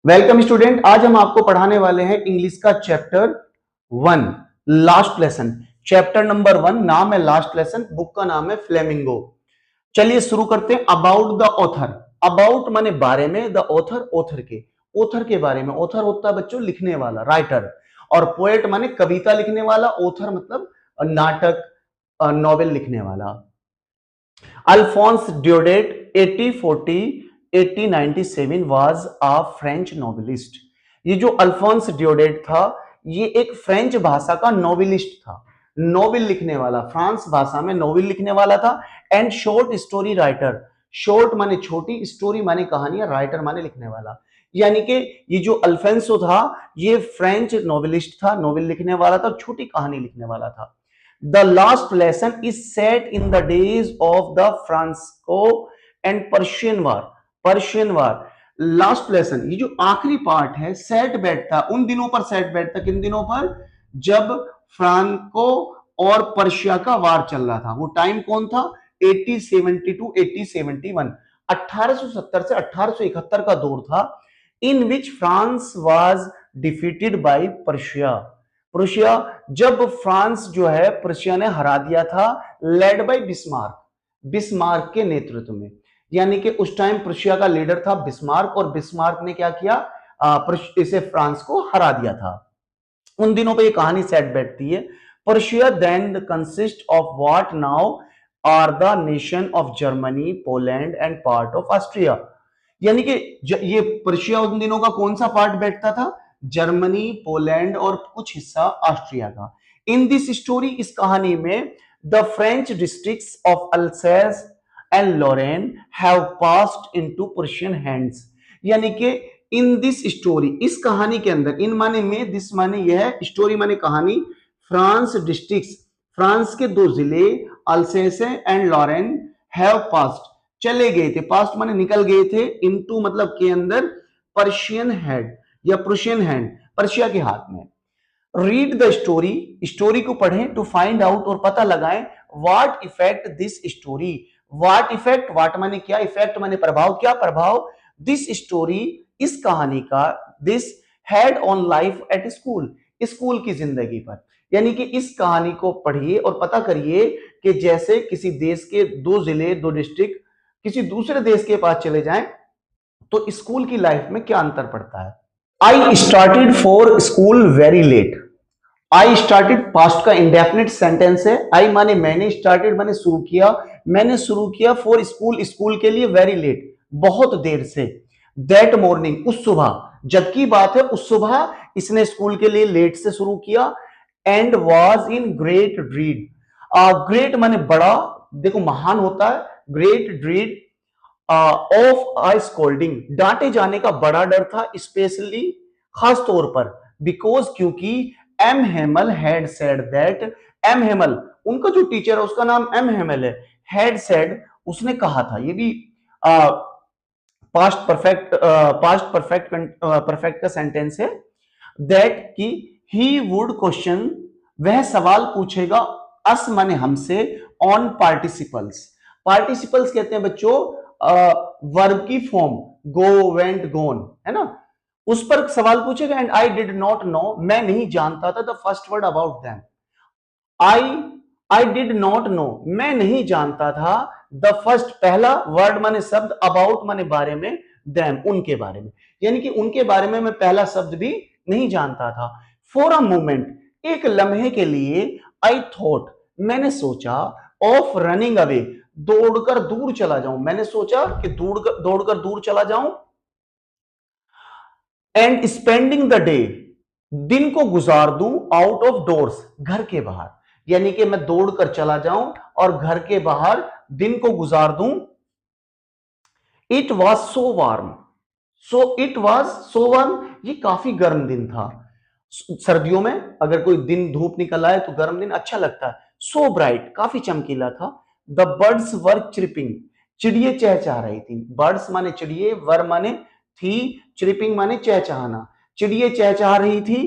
Welcome student. आज हम आपको पढ़ाने वाले हैं इंग्लिश का chapter 1 last lesson. Chapter number 1 नाम है लास्ट लेसन, बुक का नाम है फ्लेमिंगो। चलिए शुरू करते हैं। About the author. अबाउट माने बारे में, द ऑथर ऑथर के बारे में। ऑथर होता है बच्चों लिखने वाला, राइटर। और पोएट माने कविता लिखने वाला। ऑथर मतलब नाटक, नॉवेल लिखने वाला। Alphonse Daudet 1840 1897 was a French novelist. ये जो अल्फोंस ड्योडेट था, ये एक फ्रेंच भाषा का नोवेलिस्ट था, नोवेल लिखने वाला, फ्रांस भाषा में नोवेल लिखने वाला था। And short story writer. Short माने छोटी, स्टोरी माने कहानियां, राइटर माने लिखने वाला। यानी कि ये जो अल्फोंसो था, ये फ्रेंच नोवेलिस्ट था, नोवेल लिखने वाला था, छोटी कहानी लिखने वाला था। The last lesson is set in the days of the Franco and Persian War. Persian War. Last lesson, ये जो आखिरी पार्ट है, सेट बैठता उन दिनों पर, सेट बैठता किन दिनों पर, जब फ्रांको और पर्शिया का वार चल रहा था। वो टाइम कौन था? 1872 1871, 1870 से 1871 का दौर था, in which France was defeated by Persia. Prussia, जब फ्रांस जो है प्रुशिया ने हरा दिया था, लेड बाय बिस्मार्क, बिस्मार्क के नेतृत्व में। यानी कि उस टाइम प्रुशिया का लीडर था बिस्मार्क, और बिस्मार्क ने क्या किया, इसे फ्रांस को हरा दिया था। उन दिनों पे ये कहानी सेट बैठती है। Prussia then consist of what now are the nation of Germany, Poland and part of Austria. यानी कि ये पर्शिया उन दिनों का कौन सा पार्ट बैठता था? जर्मनी, पोलैंड और कुछ हिस्सा ऑस्ट्रिया का। इन दिस स्टोरी, इस कहानी में, the French districts of Alsace and Lorraine have passed into Persian hands. यानी कि इन दिस स्टोरी, इस कहानी के अंदर, इन माने में, दिस माने यह, स्टोरी माने कहानी, फ्रांस डिस्ट्रिक्ट्स, फ्रांस के दो जिले अल्सैस एंड लॉरेन हैव पास्ड, चले गए थे, पास्ट माने निकल गए थे, इनटू मतलब के अंदर, पर्शियन हैंड या प्रुशियन हैंड, पर्शिया के हाथ में। रीड द स्टोरी, स्टोरी को पढ़ें, टू फाइंड आउट, और पता लगाएं, what effect this story, what effect, what माने क्या, इफेक्ट माने प्रभाव, क्या प्रभाव, दिस स्टोरी, इस कहानी का, this had on life at school, school की जिंदगी पर। यानी कि इस कहानी को पढ़िए और पता करिए कि जैसे किसी देश के दो जिले, दो डिस्ट्रिक्ट किसी दूसरे देश के पास चले जाएं तो स्कूल की लाइफ में क्या अंतर पड़ता है। I started for school very late. I started past का इंडेफिनिट सेंटेंस है। आई माने मैंने, स्टार्टेड माने शुरू किया, मैंने शुरू किया, फॉर स्कूल, स्कूल के लिए, वेरी लेट, बहुत देर से। दैट मॉर्निंग, उस सुबह, जबकि बात है उस सुबह इसने स्कूल के लिए लेट से शुरू किया। And was in great dread. Great माने बड़ा, देखो महान होता है, great dread of I scolding, डांटे जाने का बड़ा डर था, स्पेशली खास तौर पर, बिकॉज क्योंकि M Hamel had said that, M Hamel उनका जो टीचर है उसका नाम एम हेमल है, हैड सेड उसने कहा था, ये भी पास्ट परफेक्ट, परफेक्ट का सेंटेंस है, दैट कि ही वुड क्वेश्चन, वह सवाल पूछेगा, अस माने हमसे, ऑन पार्टिसिपल्स, पार्टिसिपल्स कहते हैं बच्चों वर्ब की फॉर्म, गो, वेंट, गोन, है ना, उस पर सवाल पूछेगा। And I did not know, मैं नहीं जानता था, the first word about them, I I did not know, मैं नहीं जानता था, द फर्स्ट पहला वर्ड माने शब्द, अबाउट माने बारे में, देम उनके बारे में, यानी कि उनके बारे में मैं पहला शब्द भी नहीं जानता था। फॉर अ मोमेंट, एक लम्हे के लिए, आई थॉट, मैंने सोचा, ऑफ रनिंग अवे, दौड़कर दूर चला जाऊं, मैंने सोचा कि दौड़कर दूर चला जाऊं। एंड स्पेंडिंग द डे, दिन को गुजार दूं, आउट ऑफ डोर्स, घर के बाहर, यानी कि मैं दौड़कर चला जाऊं और घर के बाहर दिन को गुजार दूं। It was so warm, so it was so warm, ये काफी गर्म दिन था। सर्दियों में अगर कोई दिन धूप निकल आए तो गर्म दिन अच्छा लगता है। सो ब्राइट, काफी चमकीला था। द बर्ड्स वर चिरपिंग, चिड़िए चहचहा रही थी। बर्ड्स माने चिड़िए, वर माने थी, चिरपिंग माने चहचहाना, चिड़िए चहचहा रही थी।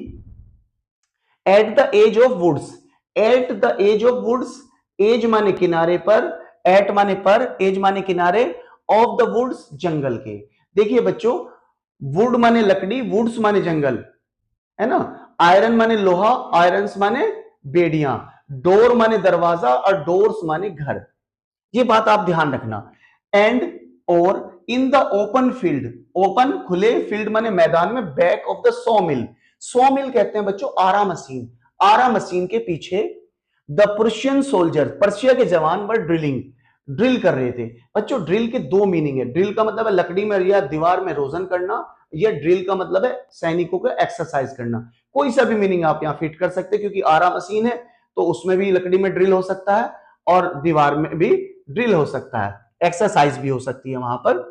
At the edge of woods, at the edge of woods, edge माने किनारे पर, एट माने पर, एज माने किनारे, ऑफ द वुड्स जंगल के। देखिए बच्चों, वुड माने लकड़ी, वुड्स माने जंगल, है ना। आयरन माने लोहा, आयरन्स माने बेड़ियां, डोर माने दरवाजा और डोर्स माने घर। ये बात आप ध्यान रखना। एंड और in the open field, open खुले, फील्ड माने मैदान में, back of the saw mill, saw mill कहते हैं बच्चों आरा मशीन, आरा मशीन के पीछे द पर्शियन सोल्जर, पर्शिया के जवान वर ड्रिलिंग, ड्रिल कर रहे थे। बच्चों ड्रिल के दो मीनिंग है, ड्रिल का मतलब है लकड़ी में या दीवार में रोजन करना, या ड्रिल का मतलब है सैनिकों को एक्सरसाइज करना। कोई सा भी मीनिंग आप यहां फिट कर सकते हैं, क्योंकि आरा मशीन है तो उसमें भी लकड़ी में ड्रिल हो सकता है और दीवार में भी ड्रिल हो सकता है, एक्सरसाइज भी हो सकती है वहां पर।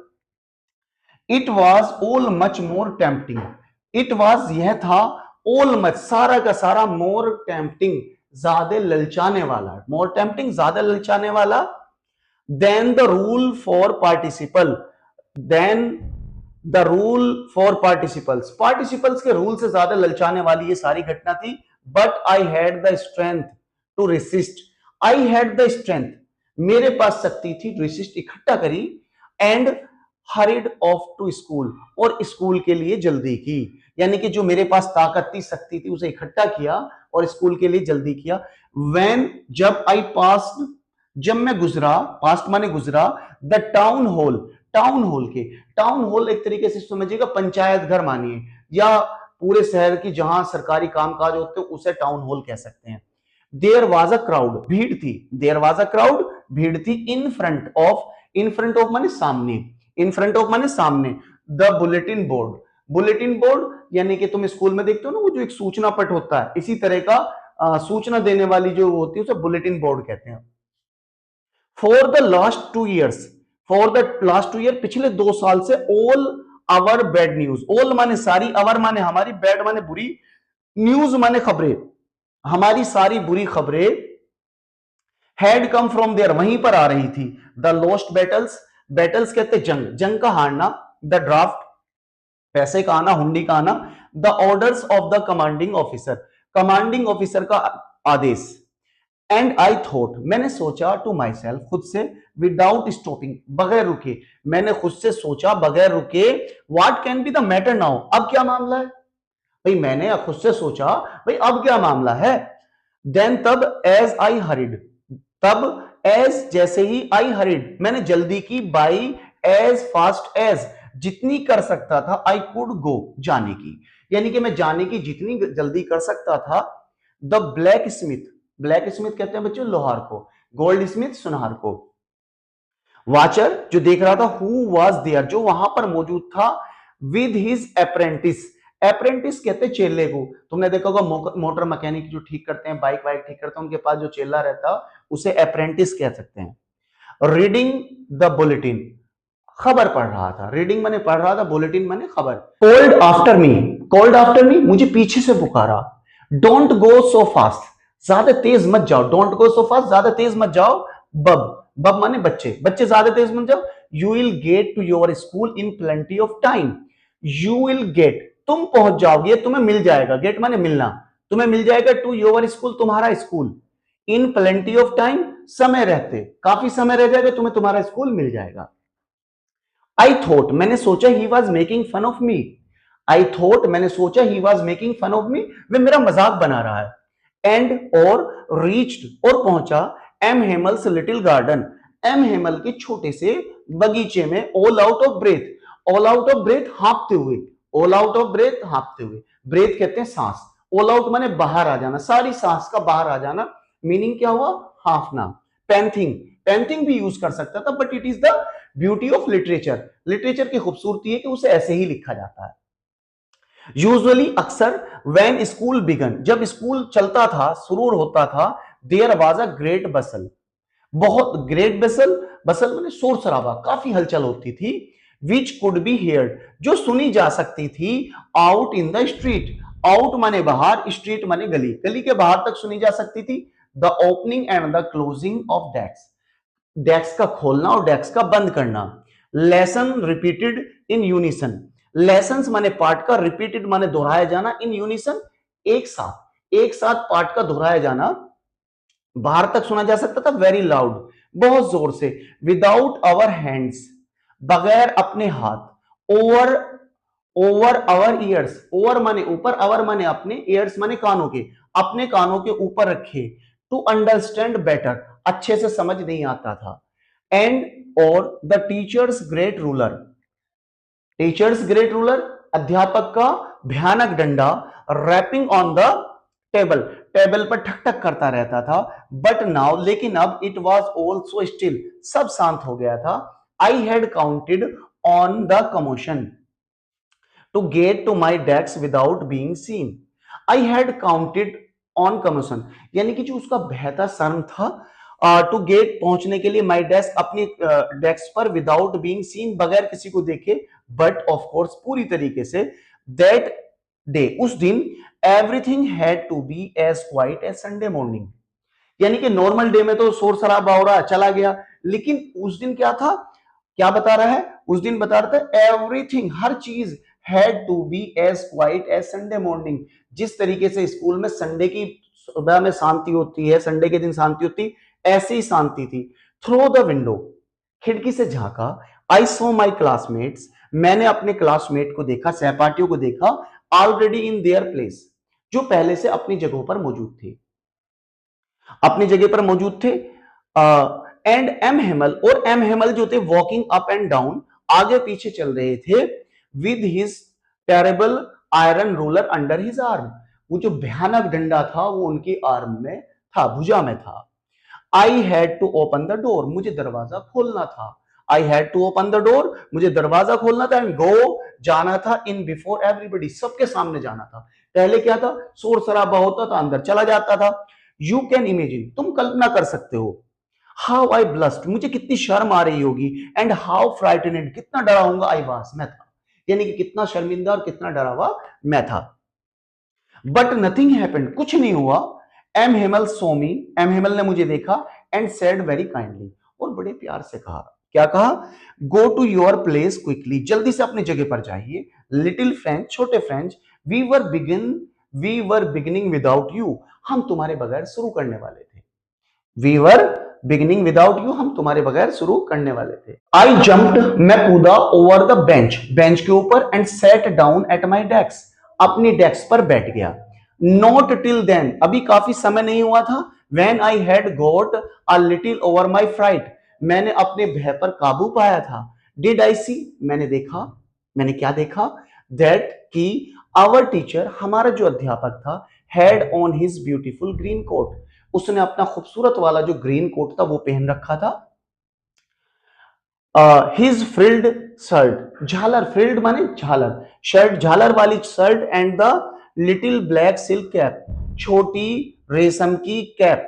It was all much more tempting, it was यह था, ऑल मच सारा का सारा, मोर टेम्पटिंग ज्यादा ललचाने वाला, मोर टेम्पटिंग ज्यादा ललचाने वाला, then the rule for participle, then the rule for participles, participles के रूल से ज्यादा ललचाने वाली ये सारी घटना थी। But I had the strength to resist, I had the strength, मेरे पास शक्ति थी, रेसिस्ट इकट्ठा करी, and hurried off to school, और स्कूल के लिए जल्दी की। यानी कि जो मेरे पास ताकत थी, शक्ति थी, उसे इकट्ठा किया और स्कूल के लिए जल्दी किया। व्हेन, जब आई पास्ड, जब मैं गुजरा, पास्ट माने गुजरा, the town hall, town hall के, टाउन हॉल एक तरीके से समझिएगा पंचायत घर मानिए, या पूरे शहर की जहां सरकारी कामकाज होते हैं उसे टाउन हॉल कह सकते हैं। देयर वाज अ क्राउड, भीड़ थी, देयर वाज अ क्राउड, भीड़ थी, in front of, in front of माने सामने, इन फ्रंट ऑफ माने सामने, the bulletin board, bulletin board यानी कि तुम स्कूल में देखते हो ना वो जो एक सूचना पट होता है, इसी तरह का सूचना देने वाली जो होती है उसे बुलेटिन बोर्ड कहते हैं। For the last 2 years, for the last 2 year, पिछले 2 साल से, all our bad news, all माने सारी, आवर माने हमारी, बैड माने बुरी, न्यूज माने खबरें, हमारी सारी बुरी खबरें, हैड कम फ्रॉम देयर, वहीं पर आ रही थी, द लॉस्ट बैटल्स, बैटल्स कहते जंग, जंग का हारना, द ड्राफ्ट पैसे का आना, हुंडी का आना, the orders of the commanding officer, commanding officer का आदेश, एंड आई थॉट, मैंने सोचा, टू माई सेल्फ, खुद से, विदाउट स्टॉपिंग, बगैर रुके, मैंने खुद से सोचा बगैर रुके, what can be the matter now, अब क्या मामला है भाई, मैंने खुद से सोचा भाई अब क्या मामला है। देन तब, एज आई हरिड, तब एज जैसे ही, आई हरिड मैंने जल्दी की, बाई एज फास्ट एज जितनी कर सकता था, आई कुड गो जाने की, यानी कि मैं जाने की जितनी जल्दी कर सकता था। The black Smith, black Smith कहते हैं बच्चों लोहार को, गोल्ड स्मिथ सुनार को। वाचर जो देख रहा था, हु वाज देयर जो वहां पर मौजूद था, विद हिज अप्रेंटिस, अप्रेंटिस कहते हैं चेले को, तुमने देखा होगा मोटर मैकेनिक जो ठीक करते हैं, बाइक वाइक ठीक करते हैं, उनके पास जो चेला रहता उसे अप्रेंटिस कह सकते हैं। रीडिंग द बुलेटिन, खबर पढ़ रहा था, रीडिंग मैंने पढ़ रहा था, बुलेटिन मैंने खबर। Cold after me, cold after me मुझे पीछे से पुकारा, डोंट गो सो फास्ट, ज्यादा तेज मत जाओ, डोंट गो सो फास्ट ज्यादा तेज मत जाओ, बब, बब माने बच्चे, बच्चे ज्यादा तेज मत जाओ, you will get to your school in plenty of time, you will get तुम पहुंच जाओगे, तुम्हें मिल जाएगा, गेट माने मिलना, तुम्हें मिल जाएगा, टू योर स्कूल तुम्हारा school, in plenty of time समय रहते, काफी समय रह जाएगा, तुम्हें तुम्हारा स्कूल मिल जाएगा। आई थॉट मैंने सोचा, he was making fun of me, I thought मैंने सोचा, he was making fun of me वे मेरा मजाक बना रहा है। एंड और रीच्ड और पहुंचा, M Hamel's little garden, M Hamel के छोटे से बगीचे में, all out of breath, all out of breath हाँफते हुए, ऑल आउट ऑफ ब्रेथ हाँफते हुए, ब्रेथ कहते हैं सांस, ऑल आउट माने बाहर आ जाना, सारी सांस का बाहर आ जाना, मीनिंग क्या हुआ हाफना। पैंथिंग, पैंथिंग भी यूज कर सकता था, but it is the beauty of literature, literature की खूबसूरती है कि उसे ऐसे ही लिखा जाता है। यूजुअली अक्सर, व्हेन स्कूल बिगन जब स्कूल चलता था, शुरू होता था, देयर वाज अ ग्रेट बसल, बहुत ग्रेट बसल, बसल माने शोर शराबा, काफी हलचल होती थी, विच कुड बी हियर्ड जो सुनी जा सकती थी, out in the street, out माने बाहर, स्ट्रीट माने गली, गली के बाहर तक सुनी जा सकती थी। The opening and the closing of desk, desk का खोलना और डेस्क का बंद करना। Lesson repeated in unison, lessons माने पाठ का, रिपीटेड माने दोहराया जाना, इन यूनिसन एक साथ, एक साथ पाठ का दोहराया जाना, बाहर तक सुना जा सकता था, वेरी लाउड बहुत जोर से, विदाउट आवर हैंड्स बगैर अपने हाथ, over over our years, over माने ऊपर, आवर माने अपने, ईयर्स माने कानों के, अपने कानों के ऊपर रखे, टू अंडरस्टैंड बेटर, अच्छे से समझ नहीं आता था, एंड और the teachers great ruler, teachers great ruler, अध्यापक का भयानक डंडा, rapping on the table, table पर ठक ठक करता रहता था, बट नाउ, लेकिन अब, इट वॉज ऑल्सो स्टिल, सब शांत हो गया था, I had counted on the commotion to get to my desk without being seen. I had counted on commotion, यानी कि जो उसका बहता शर्म था, टू गेट पहुंचने के लिए, माई डेस्क अपनी डेस्क पर, विदाउट बीइंग सीन बगैर किसी को देखे, बट ऑफ कोर्स पूरी तरीके से, दैट डे उस दिन, everything had to be as quiet as Sunday morning, यानी कि नॉर्मल डे में तो शोर शराबा हो रहा, चला गया, लेकिन उस दिन क्या था, क्या बता रहा है, उस दिन बता रहा था एवरीथिंग, हर चीज, had to be as quiet as Sunday morning, जिस तरीके से स्कूल में संडे की सुबह में शांति होती है, संडे के दिन शांति होती, ऐसी ही शांति थी। थ्रू द विंडो, खिड़की से झांका, आई सो माई क्लासमेट्स, मैंने अपने क्लासमेट को देखा, सहपाठियों को देखा, ऑलरेडी इन देयर प्लेस, जो पहले से अपनी जगहों पर मौजूद थे, अपनी जगह पर मौजूद थे, एंड एम हेमल, और एम हेमल जो थे, वॉकिंग अप एंड डाउन, आगे पीछे चल रहे थे, with his terrible iron ruler under his arm, वो जो भयानक डंडा था वो उनकी आर्म में था, भुजा में था। I had to open the door, मुझे दरवाजा खोलना था, I had to open the door, मुझे दरवाजा खोलना था, एंड गो, जाना था, इन बिफोर एवरीबडी, सबके सामने जाना था। पहले क्या था, शोर शराबा होता था, अंदर चला जाता था। यू कैन इमेजिन, तुम कल्पना कर सकते हो, हाउ आई ब्लस्ट, मुझे कितनी शर्म आ रही होगी, एंड हाउ फ्राइटेनेड, कितना डरा होऊंगा, आई वाज, मैं था, यानी कि कितना शर्मिंदा और कितना डरा हुआ मैं था। बट नथिंग हैपेंड, कुछ नहीं हुआ, एम हेमल सो मी, एम हेमल ने मुझे देखा, एंड सेड वेरी काइंडली, और बड़े प्यार से कहा, क्या कहा, go to your place quickly, जल्दी से अपनी जगह पर जाइए, लिटिल फ्रेंच, छोटे French, we were beginning without you, हम तुम्हारे बगैर शुरू करने वाले थे, we were beginning without you, हम तुम्हारे बगैर शुरू करने वाले थे। आई जम्प्ड, मैं कूदा, ओवर द बेंच, बेंच के ऊपर, and set down at my desk, अपनी डेस्क पर बैठ गया। नॉट टिल देन, अभी काफी समय नहीं हुआ था, when I had got a little over my fright, मैंने अपने भय पर काबू पाया था। डिड आई सी, मैंने देखा, मैंने क्या देखा, दैट की आवर टीचर, हमारा जो अध्यापक था, had on his beautiful green coat, उसने अपना खूबसूरत वाला जो ग्रीन कोट था वो पहन रखा था। हिज फ्रिल्ड शर्ट, झालर, फ्रिल्ड माने झालर, शर्ट, झालर वाली shirt, and the little black silk cap, छोटी रेशम की कैप,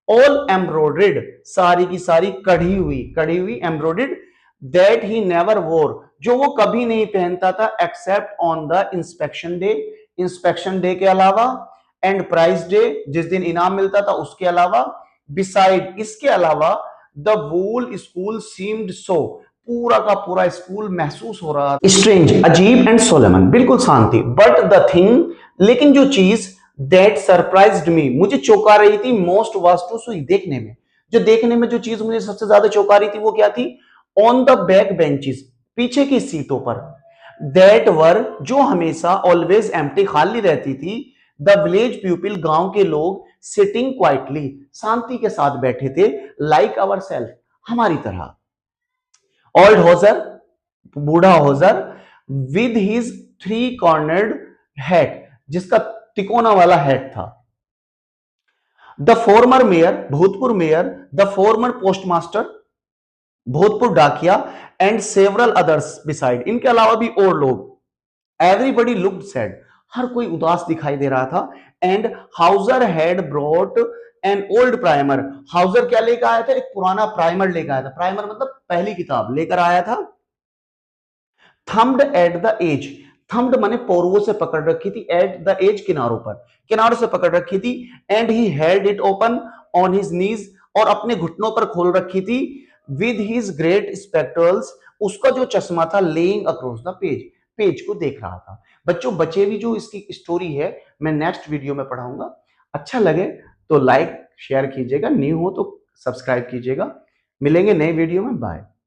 ऑल एम्ब्रॉयडर्ड, सारी की सारी कढ़ी हुई एम्ब्रॉयडर्ड, दैट ही नेवर वोर, जो वो कभी नहीं पहनता था, except on the inspection day, inspection day के अलावा, एंड प्राइज डे, जिस दिन इनाम मिलता था उसके अलावा, बिसाइड, इसके अलावा, द वूल स्कूल सीम्ड सो, पूरा का पूरा स्कूल महसूस हो रहा था स्ट्रेंज, अजीब, एंड सोलेमन, बिल्कुल शांति, बट द थिंग, लेकिन जो चीज, दैट सरप्राइज्ड मी, मुझे चौंका रही थी, मोस्ट वाज टू सी, देखने में, जो देखने में जो चीज मुझे सबसे ज्यादा चौंका रही थी वो क्या थी, ऑन द बैक बेंचेस, पीछे की सीटों पर, दैट वर, जो हमेशा ऑलवेज एम्प्टी, खाली रहती थी, द विलेज पीपल, गांव के लोग, सिटिंग क्वाइटली, शांति के साथ बैठे थे, लाइक आवर सेल्फ, हमारी तरह। ओल्ड होजर, बूढ़ा hosier, with his three cornered hat, जिसका तिकोना वाला हैट था, द फॉर्मर मेयर, भूतपूर्व मेयर, द फॉर्मर पोस्टमास्टर, भूतपूर्व डाकिया, एंड सेवरल अदर्स बिसाइड, इनके अलावा भी और लोग, एवरीबडी लुक्ड सैड, हर कोई उदास दिखाई दे रहा था, and Houser had brought an old primer, Houser क्या लेकर आया था, एक पुराना प्राइमर लेकर आया था, प्राइमर मतलब पहली किताब लेकर आया था, thumbed at the edge, thumbed माने पोरुओं से पकड़ रखी थी, एट द एज, किनारों पर, किनारों से पकड़ रखी थी, and he held it open on his knees, और अपने घुटनों पर खोल रखी थी, विद हिज ग्रेट स्पेक्टर्स, उसका जो चश्मा था, laying across the page, page को देख रहा था। बच्चों, बचे भी जो इसकी स्टोरी है मैं नेक्स्ट वीडियो में पढ़ाऊंगा, अच्छा लगे तो लाइक शेयर कीजिएगा, न्यू हो तो सब्सक्राइब कीजिएगा, मिलेंगे नए वीडियो में, बाय।